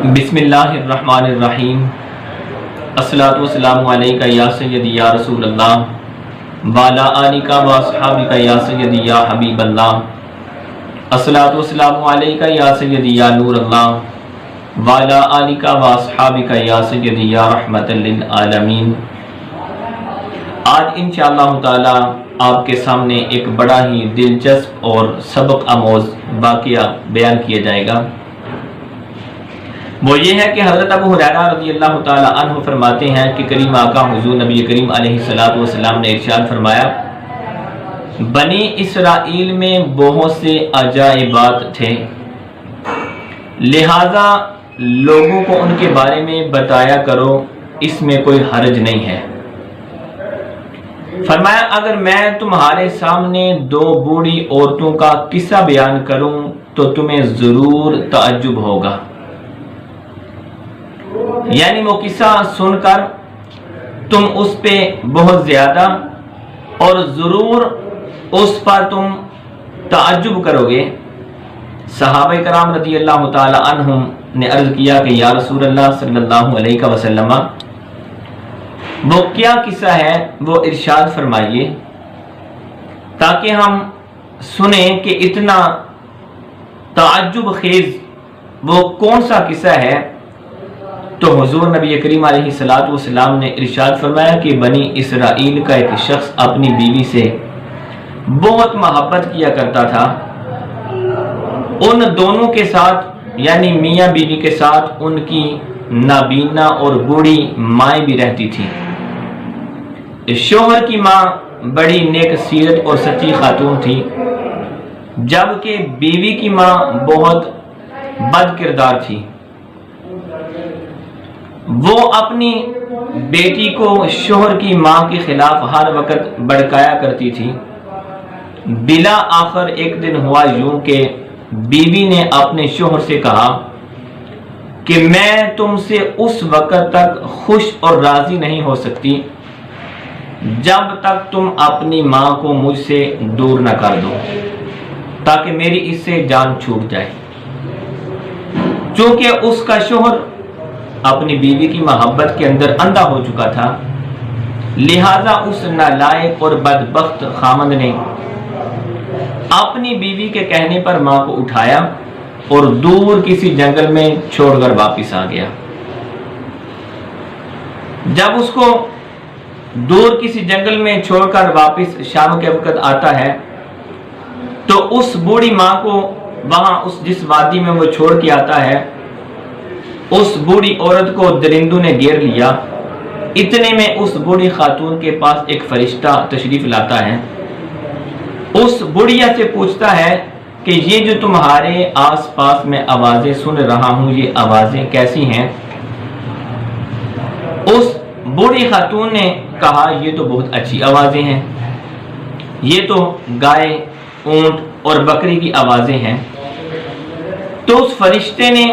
بسم اللہ الرحمن الرحیم۔ الصلاۃ والسلام علیکہ یا سیدی یا رسول اللہ وعلی آلکہ و اصحابکہ یا سیدی یا حبیب اللہ۔ الصلاۃ والسلام علیکہ یا سیدی یا نور اللہ وعلی آلکہ و اصحابکہ یا سیدی یا رحمت للعالمین۔ آج انشاءاللہ تعالی آپ کے سامنے ایک بڑا ہی دلچسپ اور سبق آموز واقعہ بیان کیا جائے گا۔ وہ یہ ہے کہ حضرت ابو ہریرہ رضی اللہ تعالی عنہ فرماتے ہیں کہ کریم آقا حضور نبی کریم علیہ السلام نے ارشاد فرمایا، بنی اسرائیل میں بہت سے عجائبات تھے، لہذا لوگوں کو ان کے بارے میں بتایا کرو، اس میں کوئی حرج نہیں ہے۔ فرمایا اگر میں تمہارے سامنے دو بوڑھی عورتوں کا قصہ بیان کروں تو تمہیں ضرور تعجب ہوگا، یعنی وہ قصہ سن کر تم اس پہ بہت زیادہ اور ضرور اس پر تم تعجب کرو گے۔ صحابہ کرام رضی اللہ تعالی عنہم نے عرض کیا کہ یا رسول اللہ صلی اللہ علیہ وسلم وہ کیا قصہ ہے، وہ ارشاد فرمائیے تاکہ ہم سنیں کہ اتنا تعجب خیز وہ کون سا قصہ ہے۔ تو حضور نبی کریم علیہ السلام نے ارشاد فرمایا کہ بنی اسرائیل کا ایک شخص اپنی بیوی سے بہت محبت کیا کرتا تھا، ان دونوں کے ساتھ یعنی میاں بیوی کے ساتھ ان کی نابینا اور بوڑھی مائیں بھی رہتی تھی۔ شوہر کی ماں بڑی نیک سیرت اور سچی خاتون تھی، جبکہ بیوی کی ماں بہت بد کردار تھی۔ وہ اپنی بیٹی کو شوہر کی ماں کے خلاف ہر وقت بھڑکایا کرتی تھی۔ بلا آخر ایک دن ہوا یوں کہ بیوی نے اپنے شوہر سے کہا کہ میں تم سے اس وقت تک خوش اور راضی نہیں ہو سکتی جب تک تم اپنی ماں کو مجھ سے دور نہ کر دو، تاکہ میری اس سے جان چھوٹ جائے۔ چونکہ اس کا شوہر اپنی بیوی کی محبت کے اندر اندھا ہو چکا تھا، لہذا اس نالائق اور بدبخت خامند نے اپنی بیوی کے کہنے پر ماں کو اٹھایا اور دور کسی جنگل میں چھوڑ کر واپس آ گیا۔ جب اس کو دور کسی جنگل میں چھوڑ کر واپس شام کے وقت آتا ہے تو اس بوڑھی ماں کو وہاں جس وادی میں وہ چھوڑ کے آتا ہے، اس بوڑھی عورت کو درندوں نے گھیر لیا۔ اتنے میں اس بوڑھی خاتون کے پاس ایک فرشتہ تشریف لاتا ہے، اس بوڑھیا سے پوچھتا ہے کہ یہ جو تمہارے آس پاس میں آوازیں سن رہا ہوں یہ آوازیں کیسی ہیں؟ اس بوڑھی خاتون نے کہا یہ تو بہت اچھی آوازیں ہیں، یہ تو گائے، اونٹ اور بکری کی آوازیں ہیں۔ تو اس فرشتے نے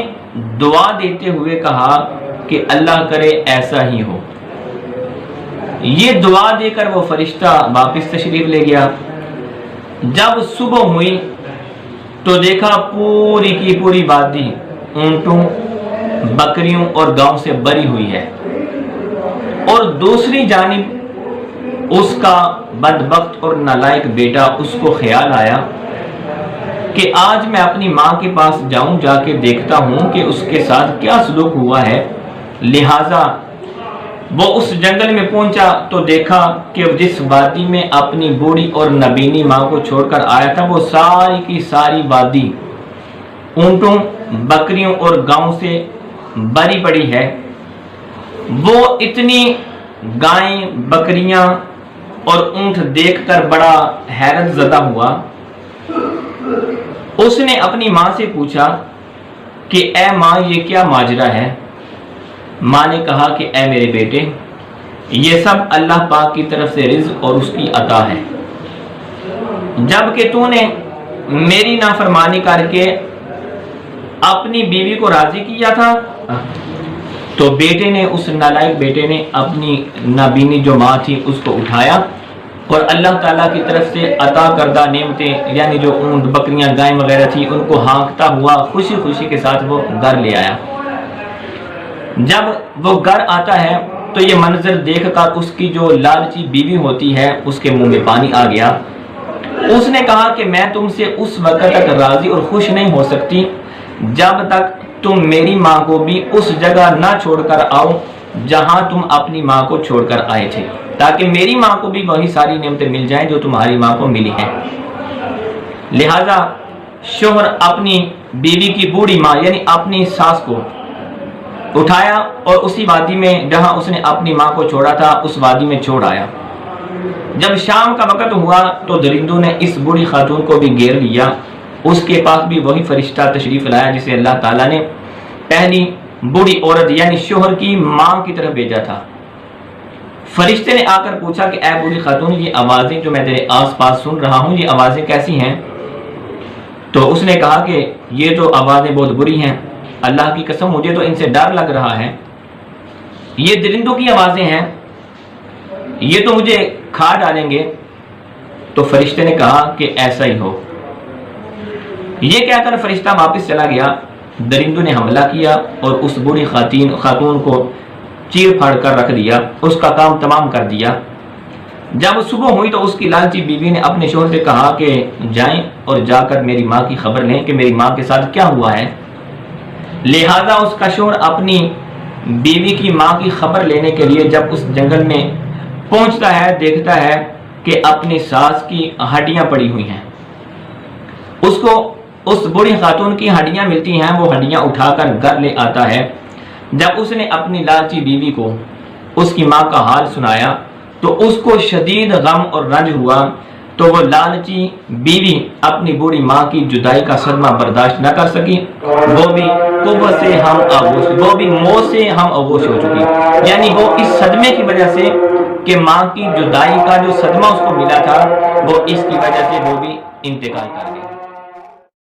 دعا دیتے ہوئے کہا کہ اللہ کرے ایسا ہی ہو۔ یہ دعا دے کر وہ فرشتہ واپس تشریف لے گیا۔ جب صبح ہوئی تو دیکھا پوری کی پوری وادی اونٹوں، بکریوں اور گاؤں سے بھری ہوئی ہے، اور دوسری جانب اس کا بدبخت اور نالائق بیٹا، اس کو خیال آیا کہ آج میں اپنی ماں کے پاس جاؤں، جا کے دیکھتا ہوں کہ اس کے ساتھ کیا سلوک ہوا ہے۔ لہٰذا وہ اس جنگل میں پہنچا تو دیکھا کہ جس وادی میں اپنی بوڑھی اور نبینی ماں کو چھوڑ کر آیا تھا وہ ساری کی ساری وادی اونٹوں، بکریوں اور گاؤں سے بھری پڑی ہے۔ وہ اتنی گائیں، بکریاں اور اونٹ دیکھ کر بڑا حیرت زدہ ہوا۔ اس نے اپنی ماں سے پوچھا کہ اے ماں یہ کیا ماجرا ہے؟ ماں نے کہا کہ اے میرے بیٹے یہ سب اللہ پاک کی طرف سے رزق اور اس کی عطا ہے، جب کہ تو نے میری نافرمانی کر کے اپنی بیوی کو راضی کیا تھا۔ تو بیٹے نے، اس نالائق بیٹے نے اپنی نابینی جو ماں تھی اس کو اٹھایا اور اللہ تعالیٰ کی طرف سے عطا کردہ نعمتیں یعنی جو اونٹ، بکریاں، گائیں وغیرہ تھی ان کو ہانکتا ہوا خوشی خوشی کے ساتھ وہ گھر لے آیا۔ جب وہ گھر آتا ہے تو یہ منظر دیکھ کر اس کی جو لالچی بیوی ہوتی ہے اس کے منہ میں پانی آ گیا۔ اس نے کہا کہ میں تم سے اس وقت تک راضی اور خوش نہیں ہو سکتی جب تک تم میری ماں کو بھی اس جگہ نہ چھوڑ کر آؤ جہاں تم اپنی ماں کو چھوڑ کر آئے تھے، تاکہ میری ماں کو بھی وہی ساری نعمتیں مل جائیں جو تمہاری ماں کو ملی ہیں۔ لہذا شوہر اپنی بیوی کی بوڑھی ماں یعنی اپنی ساس کو اٹھایا اور اسی وادی میں جہاں اس نے اپنی ماں کو چھوڑا تھا اس وادی میں چھوڑ آیا۔ جب شام کا وقت ہوا تو درندوں نے اس بوڑھی خاتون کو بھی گھیر لیا۔ اس کے پاس بھی وہی فرشتہ تشریف لایا جسے اللہ تعالیٰ نے پہلی بوڑھی عورت یعنی شوہر کی ماں کی طرف بھیجا تھا۔ فرشتے نے آ کر پوچھا کہ اے بوڑھی خاتون، یہ آوازیں جو میں تیرے آس پاس سن رہا ہوں یہ آوازیں کیسی ہیں؟ تو اس نے کہا کہ یہ تو آوازیں بہت بری ہیں، اللہ کی قسم مجھے تو ان سے ڈر لگ رہا ہے، یہ درندوں کی آوازیں ہیں، یہ تو مجھے کھا ڈالیں گے۔ تو فرشتے نے کہا کہ ایسا ہی ہو۔ یہ کہہ کر فرشتہ واپس چلا گیا۔ درندوں نے حملہ کیا اور اس بوڑھی خاتون کو چیر پھاڑ کر رکھ دیا، اس کا کام تمام کر دیا۔ جب صبح ہوئی تو اس کی لالچی بیوی نے اپنے شوہر سے کہا کہ جائیں اور جا کر میری ماں کی خبر لیں کہ میری ماں کے ساتھ کیا ہوا ہے۔ لہذا اس کا شوہر اپنی بیوی کی ماں کی خبر لینے کے لیے جب اس جنگل میں پہنچتا ہے دیکھتا ہے کہ اپنی ساس کی ہڈیاں پڑی ہوئی ہیں۔ اس کو اس بوڑھی خاتون کی ہڈیاں ملتی ہیں، وہ ہڈیاں اٹھا کر گھر لے آتا ہے۔ جب اس نے اپنی لالچی بیوی کو اس کی ماں کا حال سنایا تو اس کو شدید غم اور رنج ہوا، تو وہ لالچی بیوی اپنی بوڑھی ماں کی جدائی کا صدمہ برداشت نہ کر سکی، وہ بھی قوت سے ہم آغوش، وہ بھی موت سے ہم آغوش ہو چکی، یعنی وہ اس صدمے کی وجہ سے کہ ماں کی جدائی کا جو صدمہ اس کو ملا تھا وہ اس کی وجہ سے وہ بھی انتقال کر گئی۔